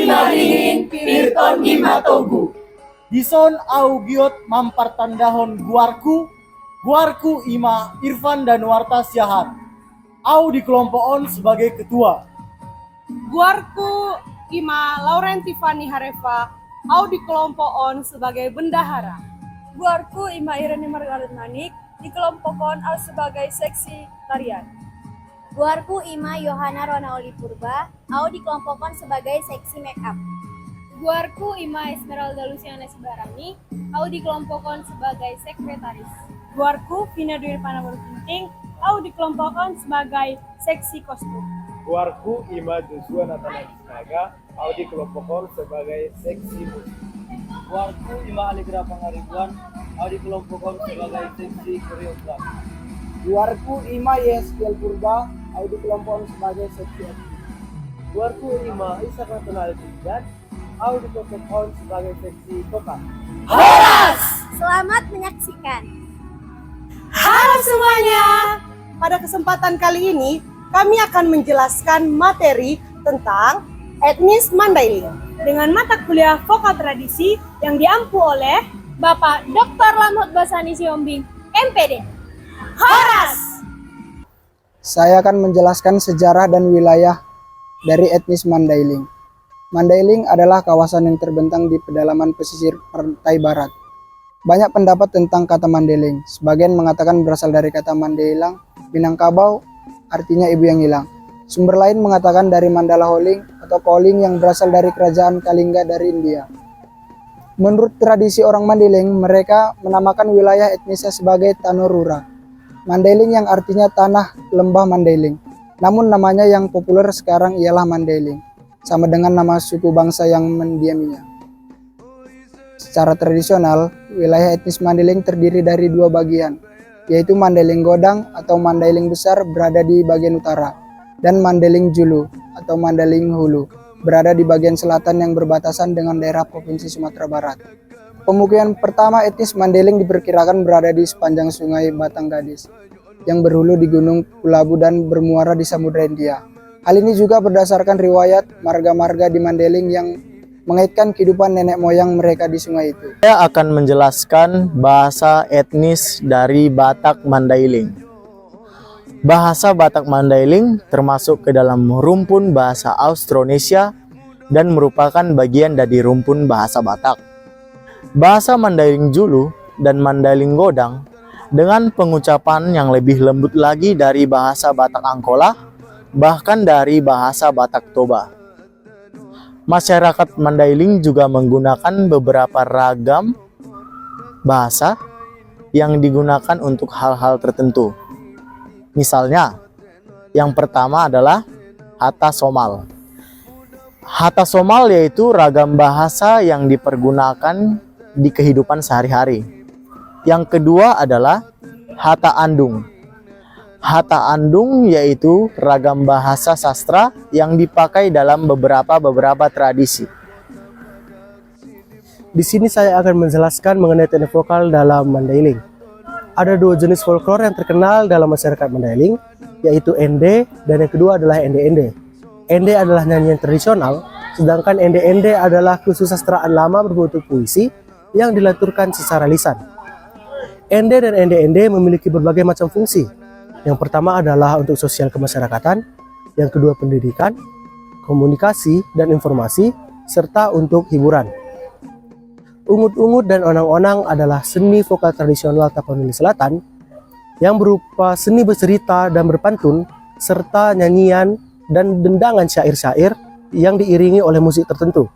Tina dingin pirton himatogu. Dison au giot mampartandahon guarku ima Irfan dan Warta Siahat. Au dikelompokon sebagai ketua. Guarku ima Lauren Tiffany Harefa. Au dikelompokon sebagai bendahara. Guarku ima Irene Margaret Manik. Dikelompokon au sebagai seksi tarian. Guarku ima Yohana Ronaoli Purba, au dikelompokkan sebagai seksi make up. Guarku ima Esmeralda Luciana Sibarani, au dikelompokkan sebagai sekretaris. Guarku Vina Dwi Panabur Ginting, au dikelompokkan sebagai seksi kostum. Guarku ima Joshua Nathan Naga, au dikelompokkan sebagai seksi musik. Guarku ima Aligra Pangaribuan, au dikelompokkan sebagai seksi koreografi. Guarku ima Yeskiel Purba, au dikelompokkan sebagai seksi aktif. Guarku ima Isa Nathanael Tingkat, au dikelompokkan sebagai seksi vokal. Horas! Selamat menyaksikan. Halo semuanya. Pada kesempatan kali ini kami akan menjelaskan materi tentang etnis Mandailing dengan mata kuliah vokal tradisi yang diampu oleh Bapak Dr. Lamhot Basani Siombing, MPD. Horas. Saya akan menjelaskan sejarah dan wilayah dari etnis Mandailing. Mandailing adalah kawasan yang terbentang di pedalaman pesisir pantai barat. Banyak pendapat tentang kata Mandailing. Sebagian mengatakan berasal dari kata Mandailang, Minangkabau, artinya ibu yang hilang. Sumber lain mengatakan dari Mandala Holing atau Koling yang berasal dari kerajaan Kalingga dari India. Menurut tradisi orang Mandailing, mereka menamakan wilayah etnisnya sebagai Tanorura. Mandailing yang artinya tanah lembah Mandailing. Namun namanya yang populer sekarang ialah Mandailing, sama dengan nama suku bangsa yang mendiaminya. Secara tradisional, wilayah etnis Mandailing terdiri dari dua bagian, yaitu Mandailing Godang atau Mandailing Besar berada di bagian utara, dan Mandailing Julu atau Mandailing Hulu berada di bagian selatan yang berbatasan dengan daerah Provinsi Sumatera Barat. Pemukiman pertama etnis Mandailing diperkirakan berada di sepanjang sungai Batang Gadis yang berhulu di Gunung Kulabu dan bermuara di Samudra Hindia. Hal ini juga berdasarkan riwayat marga-marga di Mandailing yang mengaitkan kehidupan nenek moyang mereka di sungai itu. Saya akan menjelaskan bahasa etnis dari Batak Mandailing. Bahasa Batak Mandailing termasuk ke dalam rumpun bahasa Austronesia dan merupakan bagian dari rumpun bahasa Batak. Bahasa Mandailing Julu dan Mandailing Godang dengan pengucapan yang lebih lembut lagi dari bahasa Batak Angkola, bahkan dari bahasa Batak Toba. Masyarakat Mandailing juga menggunakan beberapa ragam bahasa yang digunakan untuk hal-hal tertentu. Misalnya, yang pertama adalah Hata Somal. Hata Somal yaitu ragam bahasa yang dipergunakan di kehidupan sehari-hari. Yang kedua adalah Hata Andung. Hata Andung yaitu ragam bahasa sastra yang dipakai dalam beberapa tradisi. Di sini saya akan menjelaskan mengenai teknik vokal dalam Mandailing. Ada dua jenis folklore yang terkenal dalam masyarakat Mandailing, yaitu ende dan yang kedua adalah ende-ende. Ende adalah nyanyian tradisional, sedangkan ende-ende adalah kesusastraan lama berbentuk puisi yang dilanturkan secara lisan. Ende dan ende-ende memiliki berbagai macam fungsi. Yang pertama adalah untuk sosial kemasyarakatan, yang kedua pendidikan, komunikasi dan informasi, serta untuk hiburan. Ungut-ungut dan onang-onang adalah seni vokal tradisional Tapanuli Selatan yang berupa seni bercerita dan berpantun, serta nyanyian dan dendangan syair-syair yang diiringi oleh musik tertentu.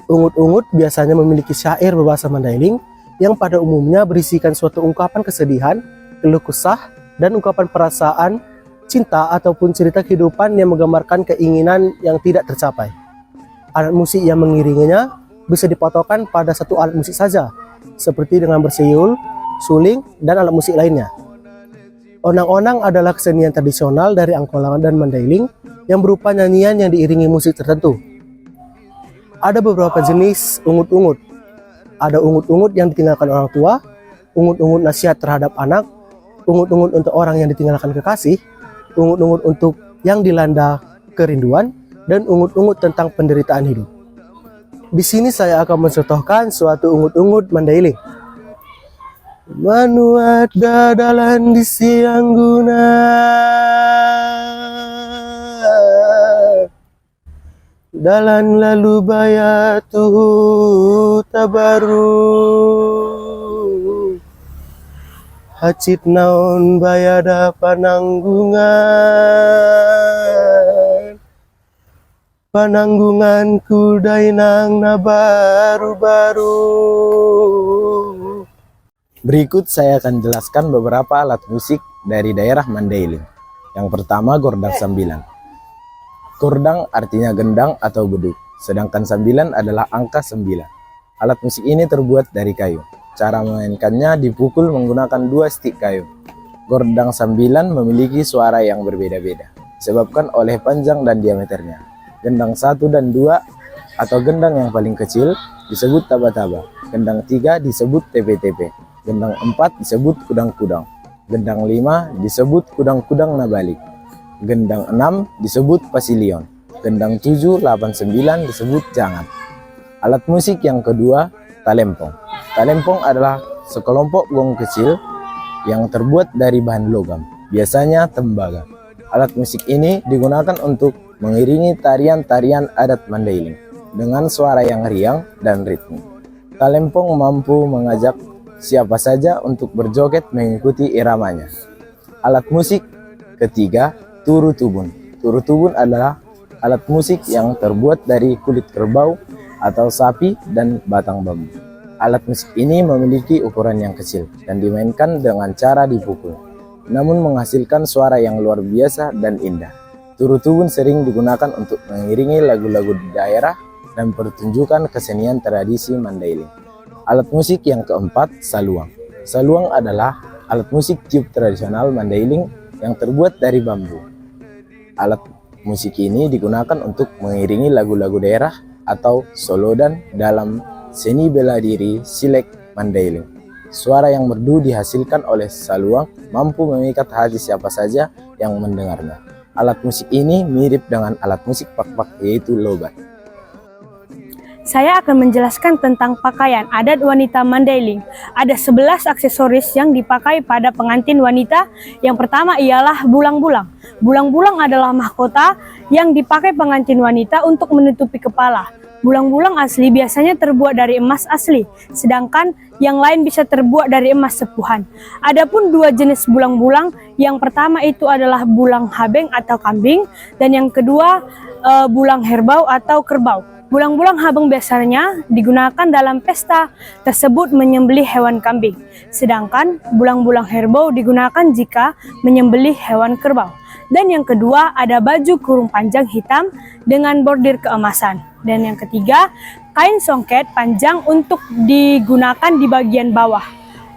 Ungut-ungut biasanya memiliki syair berbahasa Mandailing yang pada umumnya berisikan suatu ungkapan kesedihan, keluh kesah, dan ungkapan perasaan, cinta, ataupun cerita kehidupan yang menggambarkan keinginan yang tidak tercapai. Alat musik yang mengiringinya bisa dipatokan pada satu alat musik saja, seperti dengan bersiul, suling, dan alat musik lainnya. Onang-onang adalah kesenian tradisional dari Angkola dan Mandailing yang berupa nyanyian yang diiringi musik tertentu. Ada beberapa jenis ungut-ungut. Ada ungut-ungut yang ditinggalkan orang tua, ungut-ungut nasihat terhadap anak, ungut-ungut untuk orang yang ditinggalkan kekasih, ungut-ungut untuk yang dilanda kerinduan, dan ungut-ungut tentang penderitaan hidup. Di sini saya akan mencontohkan suatu ungut-ungut Mandailing. Manuat dadalan di siang guna, dalan lalu bayatu tabaru, hacit naon bayada pananggungan kudainang na baru-baru. Berikut saya akan jelaskan beberapa alat musik dari daerah Mandailing. Yang pertama, gordang sambilan. Gordang artinya gendang atau beduk, sedangkan sambilan adalah angka 9. Alat musik ini terbuat dari kayu. Cara memainkannya dipukul menggunakan 2 stik kayu. Gordang sambilan memiliki suara yang berbeda-beda, disebabkan oleh panjang dan diameternya. Gendang 1 dan 2 atau gendang yang paling kecil disebut taba-taba. Gendang 3 disebut tepe-tepe. Gendang 4 disebut kudang-kudang. Gendang 5 disebut kudang-kudang nabalik. Gendang 6 disebut pasilion. Gendang 7, 8, 9 disebut jangat. Alat musik yang kedua, talempong. Talempong adalah sekelompok gong kecil yang terbuat dari bahan logam, biasanya tembaga. Alat musik ini digunakan untuk mengiringi tarian-tarian adat Mandailing dengan suara yang riang dan ritme. Talempong mampu mengajak siapa saja untuk berjoget mengikuti iramanya. Alat musik ketiga, turu tubun. Turu tubun adalah alat musik yang terbuat dari kulit kerbau atau sapi dan batang bambu. Alat musik ini memiliki ukuran yang kecil dan dimainkan dengan cara dipukul, namun menghasilkan suara yang luar biasa dan indah. Turu tubun sering digunakan untuk mengiringi lagu-lagu daerah dan pertunjukan kesenian tradisi Mandailing. Alat musik yang keempat, saluang. Saluang adalah alat musik tiup tradisional Mandailing yang terbuat dari bambu. Alat musik ini digunakan untuk mengiringi lagu-lagu daerah atau solodan dalam seni bela diri Silek Mandailing. Suara yang merdu dihasilkan oleh saluang mampu memikat hati siapa saja yang mendengarnya. Alat musik ini mirip dengan alat musik pak-pak, yaitu lobat. Saya akan menjelaskan tentang pakaian adat wanita Mandailing. Ada 11 aksesoris yang dipakai pada pengantin wanita. Yang pertama ialah bulang-bulang. Bulang-bulang adalah mahkota yang dipakai pengantin wanita untuk menutupi kepala. Bulang-bulang asli biasanya terbuat dari emas asli, sedangkan yang lain bisa terbuat dari emas sepuhan. Adapun 2 jenis bulang-bulang, yang pertama itu adalah bulang habeng atau kambing, dan yang kedua bulang herbau atau kerbau. Bulang-bulang habeng biasanya digunakan dalam pesta tersebut menyembelih hewan kambing, sedangkan bulang-bulang herbau digunakan jika menyembelih hewan kerbau. Dan yang kedua ada baju kurung panjang hitam dengan bordir keemasan. Dan yang ketiga, kain songket panjang untuk digunakan di bagian bawah.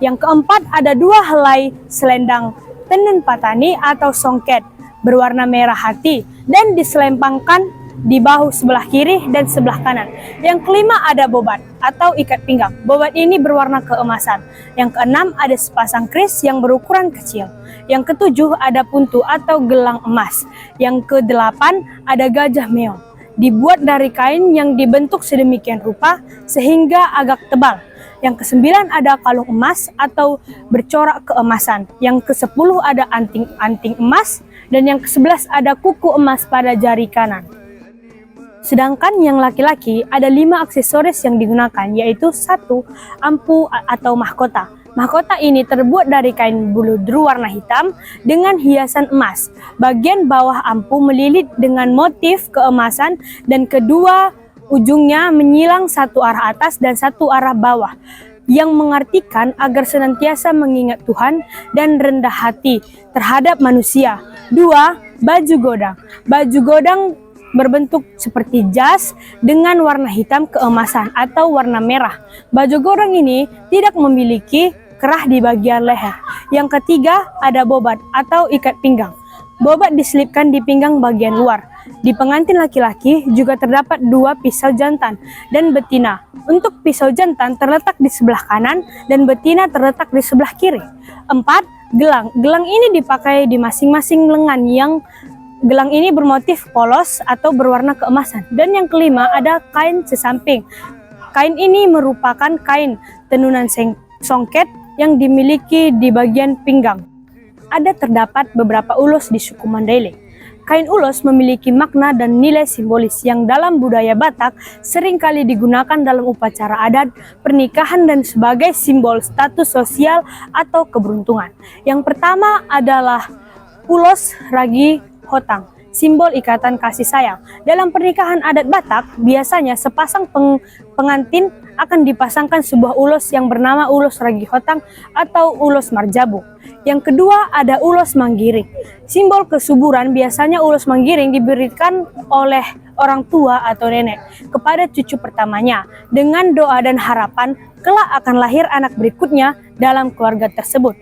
Yang keempat ada 2 helai selendang tenun patani atau songket berwarna merah hati dan diselempangkan di bahu sebelah kiri dan sebelah kanan. Yang kelima ada bobat atau ikat pinggang. Bobat ini berwarna keemasan. Yang keenam ada sepasang kris yang berukuran kecil. Yang ketujuh ada puntu atau gelang emas. Yang kedelapan ada gajah meong. Dibuat dari kain yang dibentuk sedemikian rupa sehingga agak tebal. Yang kesembilan ada kalung emas atau bercorak keemasan. Yang kesepuluh ada anting-anting emas. Dan yang ke-11 ada kuku emas pada jari kanan. Sedangkan yang laki-laki ada 5 aksesoris yang digunakan, yaitu 1. Ampu atau mahkota. Mahkota ini terbuat dari kain buludru warna hitam dengan hiasan emas. Bagian bawah ampu melilit dengan motif keemasan dan kedua ujungnya menyilang satu arah atas dan satu arah bawah, yang mengartikan agar senantiasa mengingat Tuhan dan rendah hati terhadap manusia. 2. Baju godang. Baju godang berbentuk seperti jas dengan warna hitam keemasan atau warna merah. Baju godang ini tidak memiliki kerah di bagian leher. Yang ketiga ada bobat atau ikat pinggang. Bobat diselipkan di pinggang bagian luar. Di pengantin laki-laki juga terdapat 2 pisau jantan dan betina. Untuk pisau jantan terletak di sebelah kanan dan betina terletak di sebelah kiri. 4. Gelang. Gelang ini dipakai di masing-masing lengan yang Gelang ini bermotif polos atau berwarna keemasan. Dan yang kelima ada kain sesamping. Kain ini merupakan kain tenunan songket yang dimiliki di bagian pinggang. Ada terdapat beberapa ulos di suku Mandailing. Kain ulos memiliki makna dan nilai simbolis yang dalam budaya Batak seringkali digunakan dalam upacara adat, pernikahan, dan sebagai simbol status sosial atau keberuntungan. Yang pertama adalah ulos ragi hotang, simbol ikatan kasih sayang. Dalam pernikahan adat Batak, biasanya sepasang pengantin akan dipasangkan sebuah ulos yang bernama ulos ragi hotang atau ulos marjabu. Yang kedua ada ulos manggiring. Simbol kesuburan, biasanya ulos manggiring diberikan oleh orang tua atau nenek kepada cucu pertamanya dengan doa dan harapan kelak akan lahir anak berikutnya dalam keluarga tersebut.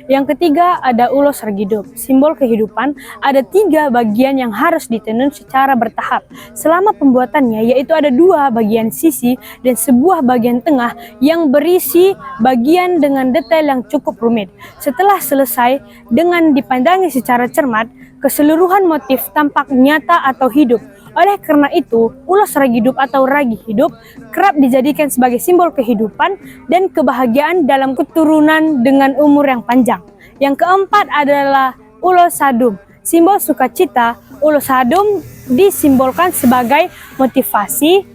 Yang ketiga ada ulos regidup, simbol kehidupan. Ada 3 bagian yang harus ditenun secara bertahap selama pembuatannya, yaitu ada 2 bagian sisi dan sebuah bagian tengah yang berisi bagian dengan detail yang cukup rumit. Setelah selesai dengan dipandangi secara cermat, keseluruhan motif tampak nyata atau hidup. Oleh karena itu, ulos ragi hidup atau ragi hidup kerap dijadikan sebagai simbol kehidupan dan kebahagiaan dalam keturunan dengan umur yang panjang. Yang keempat adalah ulos sadum, simbol sukacita. Ulos sadum disimbolkan sebagai motivasi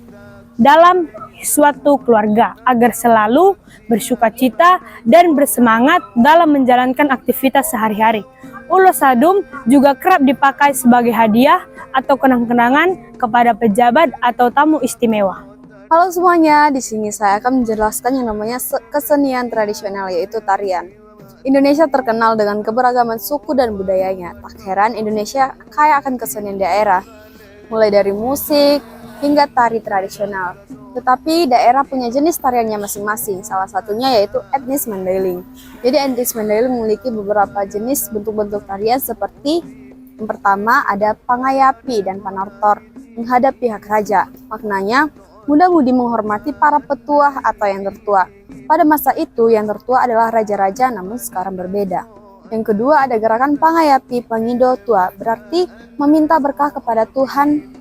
dalam suatu keluarga agar selalu bersukacita dan bersemangat dalam menjalankan aktivitas sehari-hari. Ulos sadum juga kerap dipakai sebagai hadiah atau kenang-kenangan kepada pejabat atau tamu istimewa. Halo semuanya, di sini saya akan menjelaskan yang namanya kesenian tradisional, yaitu tarian. Indonesia terkenal dengan keberagaman suku dan budayanya. Tak heran Indonesia kaya akan kesenian daerah, mulai dari musik hingga tari tradisional. Tetapi daerah punya jenis tariannya masing-masing, salah satunya yaitu etnis Mandailing. Jadi etnis Mandailing memiliki beberapa jenis bentuk-bentuk tarian seperti yang pertama ada pangayapi dan panortor menghadap pihak raja. Maknanya muda-mudi menghormati para petua atau yang tertua. Pada masa itu yang tertua adalah raja-raja, namun sekarang berbeda. Yang kedua ada gerakan pangayapi pangido tua, berarti meminta berkah kepada Tuhan.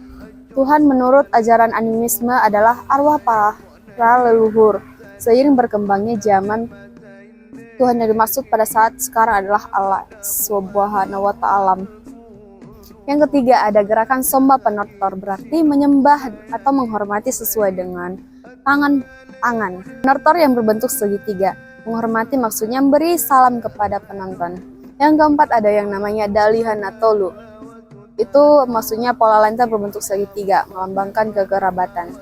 Tuhan menurut ajaran animisme adalah arwah para leluhur. Seiring berkembangnya zaman, Tuhan yang dimaksud pada saat sekarang adalah Allah Subhanahu wa Ta'ala. Yang ketiga ada gerakan somba penortor, berarti menyembah atau menghormati sesuai dengan tangan. Penortor yang berbentuk segitiga, menghormati maksudnya memberi salam kepada penonton. Yang keempat ada yang namanya dalihan atolu. Itu maksudnya pola lentera berbentuk segitiga, melambangkan kekerabatan.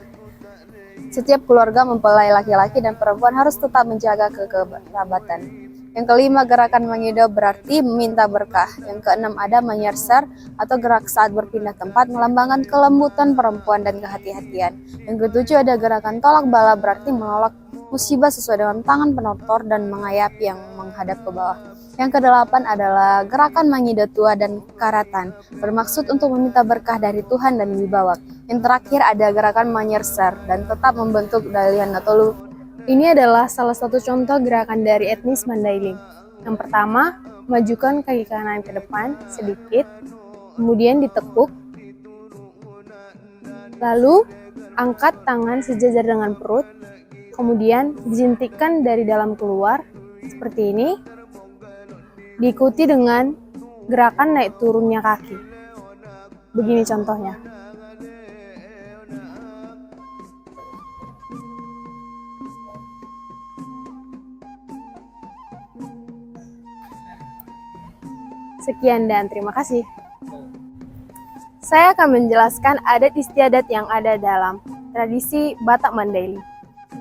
Setiap keluarga mempelai laki-laki dan perempuan harus tetap menjaga kekerabatan. Yang kelima gerakan mengido, berarti meminta berkah. Yang keenam ada menyerser atau gerak saat berpindah tempat, melambangkan kelembutan perempuan dan kehati-hatian. Yang ketujuh ada gerakan tolak bala, berarti menolak musibah sesuai dengan tangan penortor dan mengayapi yang menghadap ke bawah. Yang kedelapan adalah gerakan mangido tua dan karatan, bermaksud untuk meminta berkah dari Tuhan dan wibawa. Yang terakhir ada gerakan menyerser dan tetap membentuk dalihan atolu. Ini adalah salah satu contoh gerakan dari etnis Mandailing. Yang pertama, majukan kaki kanan ke depan sedikit, kemudian ditekuk, lalu angkat tangan sejajar dengan perut, kemudian dijentikan dari dalam keluar, seperti ini. Diikuti dengan gerakan naik turunnya kaki. Begini contohnya. Sekian dan terima kasih. Saya akan menjelaskan adat istiadat yang ada dalam tradisi Batak Mandailing.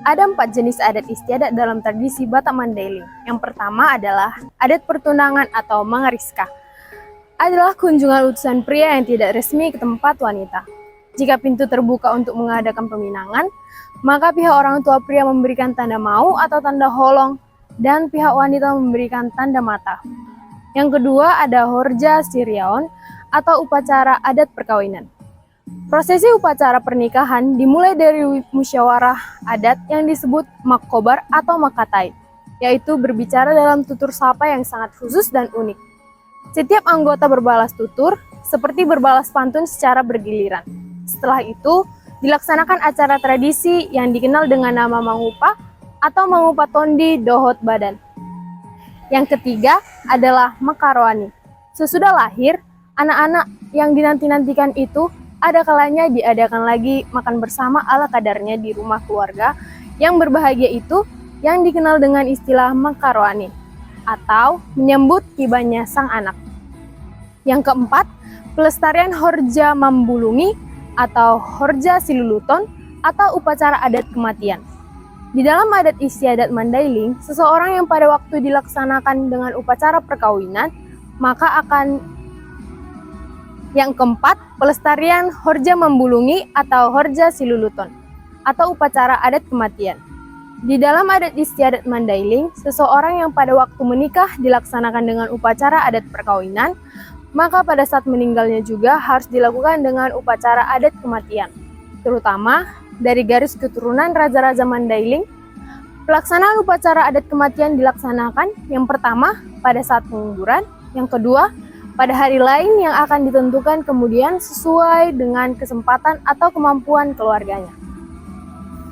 Ada 4 jenis adat istiadat dalam tradisi Batak Mandailing. Yang pertama adalah adat pertunangan atau mangariska. Adalah kunjungan utusan pria yang tidak resmi ke tempat wanita. Jika pintu terbuka untuk mengadakan peminangan, maka pihak orang tua pria memberikan tanda mau atau tanda holong, dan pihak wanita memberikan tanda mata. Yang kedua ada horja siriaon atau upacara adat perkawinan. Prosesi upacara pernikahan dimulai dari musyawarah adat yang disebut makobar atau makatai, yaitu berbicara dalam tutur sapa yang sangat khusus dan unik. Setiap anggota berbalas tutur seperti berbalas pantun secara bergiliran. Setelah itu, dilaksanakan acara tradisi yang dikenal dengan nama Mangupa atau Mangupa Tondi Dohot Badan. Yang ketiga adalah Mekaroani. Sesudah lahir, anak-anak yang dinanti-nantikan itu ada kalanya diadakan lagi makan bersama ala kadarnya di rumah keluarga yang berbahagia itu yang dikenal dengan istilah Mekaroani atau menyambut tibanya sang anak. Yang keempat, pelestarian Horja Mambulungi atau Horja Siluluton atau upacara adat kematian. Di dalam adat istiadat Mandailing, seseorang yang pada waktu dilaksanakan dengan upacara perkawinan, maka akan yang keempat, pelestarian Horja Mambulungi atau Horja Siluluton atau upacara adat kematian. Di dalam adat istiadat Mandailing, seseorang yang pada waktu menikah dilaksanakan dengan upacara adat perkawinan, maka pada saat meninggalnya juga harus dilakukan dengan upacara adat kematian. Terutama dari garis keturunan Raja-Raja Mandailing, pelaksanaan upacara adat kematian dilaksanakan yang pertama pada saat penguburan, yang kedua pada hari lain yang akan ditentukan kemudian sesuai dengan kesempatan atau kemampuan keluarganya.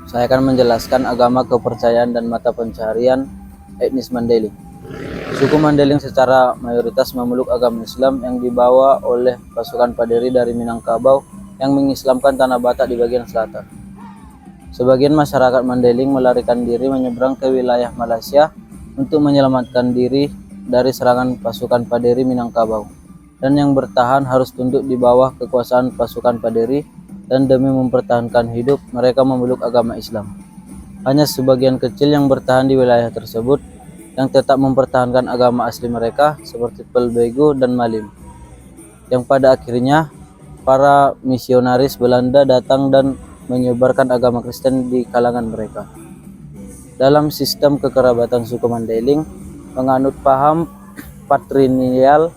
Saya akan menjelaskan agama, kepercayaan, dan mata pencaharian etnis Mandailing. Suku Mandailing secara mayoritas memeluk agama Islam yang dibawa oleh pasukan Paderi dari Minangkabau yang mengislamkan Tanah Batak di bagian selatan. Sebagian masyarakat Mandailing melarikan diri menyeberang ke wilayah Malaysia untuk menyelamatkan diri dari serangan pasukan Paderi Minangkabau, dan yang bertahan harus tunduk di bawah kekuasaan pasukan Paderi, dan demi mempertahankan hidup mereka memeluk agama Islam. Hanya sebagian kecil yang bertahan di wilayah tersebut yang tetap mempertahankan agama asli mereka seperti Pelbego dan Malim, yang pada akhirnya para misionaris Belanda datang dan menyebarkan agama Kristen di kalangan mereka. Dalam sistem kekerabatan suku Mandailing menganut paham patrilineal,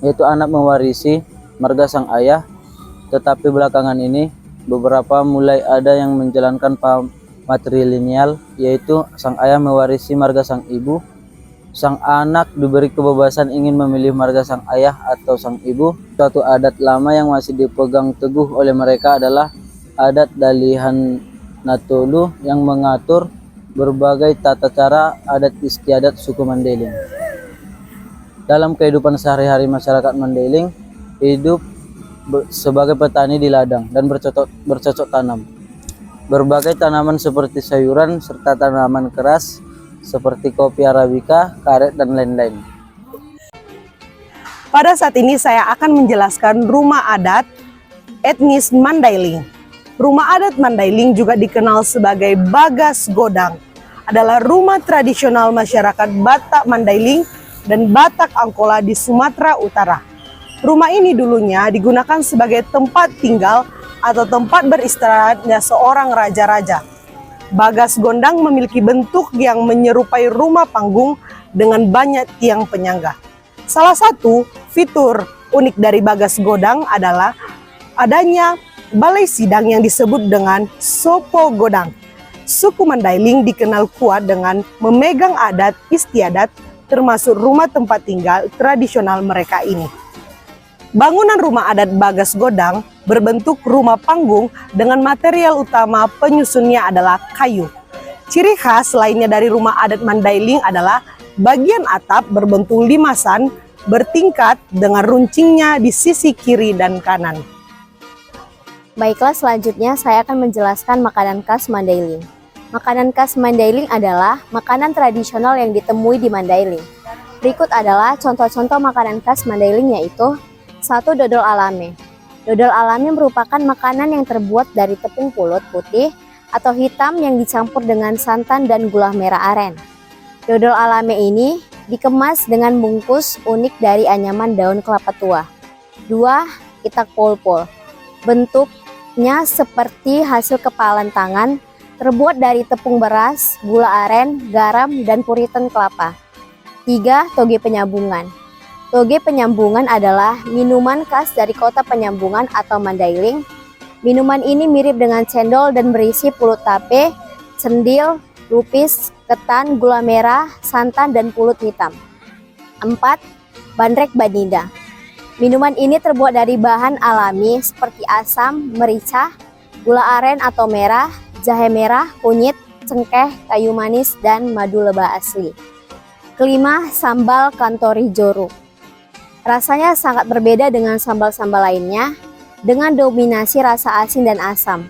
yaitu anak mewarisi marga sang ayah, tetapi belakangan ini beberapa mulai ada yang menjalankan paham matrilineal, yaitu sang ayah mewarisi marga sang ibu. Sang anak diberi kebebasan ingin memilih marga sang ayah atau sang ibu. Suatu adat lama yang masih dipegang teguh oleh mereka adalah adat Dalihan Natolu yang mengatur berbagai tata cara adat istiadat suku Mandailing. Dalam kehidupan sehari-hari masyarakat Mandailing, hidup sebagai petani di ladang dan bercocok tanam. Berbagai tanaman seperti sayuran serta tanaman keras seperti kopi arabica, karet, dan lain-lain. Pada saat ini saya akan menjelaskan rumah adat etnis Mandailing. Rumah adat Mandailing juga dikenal sebagai Bagas Godang, adalah rumah tradisional masyarakat Batak Mandailing dan Batak Angkola di Sumatera Utara. Rumah ini dulunya digunakan sebagai tempat tinggal atau tempat beristirahatnya seorang raja-raja. Bagas Gondang memiliki bentuk yang menyerupai rumah panggung dengan banyak tiang penyangga. Salah satu fitur unik dari Bagas Godang adalah adanya balai sidang yang disebut dengan Sopo Godang. Suku Mandailing dikenal kuat dengan memegang adat istiadat termasuk rumah tempat tinggal tradisional mereka ini. Bangunan rumah adat Bagas Godang berbentuk rumah panggung dengan material utama penyusunnya adalah kayu. Ciri khas lainnya dari rumah adat Mandailing adalah bagian atap berbentuk limasan bertingkat dengan runcingnya di sisi kiri dan kanan. Baiklah, selanjutnya saya akan menjelaskan makanan khas Mandailing. Makanan khas Mandailing adalah makanan tradisional yang ditemui di Mandailing. Berikut adalah contoh-contoh makanan khas Mandailing, yaitu 1. Dodol alame. Dodol alame merupakan makanan yang terbuat dari tepung pulut putih atau hitam yang dicampur dengan santan dan gula merah aren. Dodol alame ini dikemas dengan bungkus unik dari anyaman daun kelapa tua. 2. Itak polpol. Bentuknya seperti hasil kepalan tangan, terbuat dari tepung beras, gula aren, garam, dan puritan kelapa. 3. Toge penyambungan. Toge penyambungan adalah minuman khas dari kota Penyambungan atau Mandailing. Minuman ini mirip dengan cendol dan berisi pulut tape, cendil, lupis, ketan, gula merah, santan, dan pulut hitam. 4. Bandrek Badinda. Minuman ini terbuat dari bahan alami seperti asam, merica, gula aren atau merah, jahe merah, kunyit, cengkeh, kayu manis, dan madu lebah asli. Kelima, sambal kantori joru. Rasanya sangat berbeda dengan sambal-sambal lainnya, dengan dominasi rasa asin dan asam.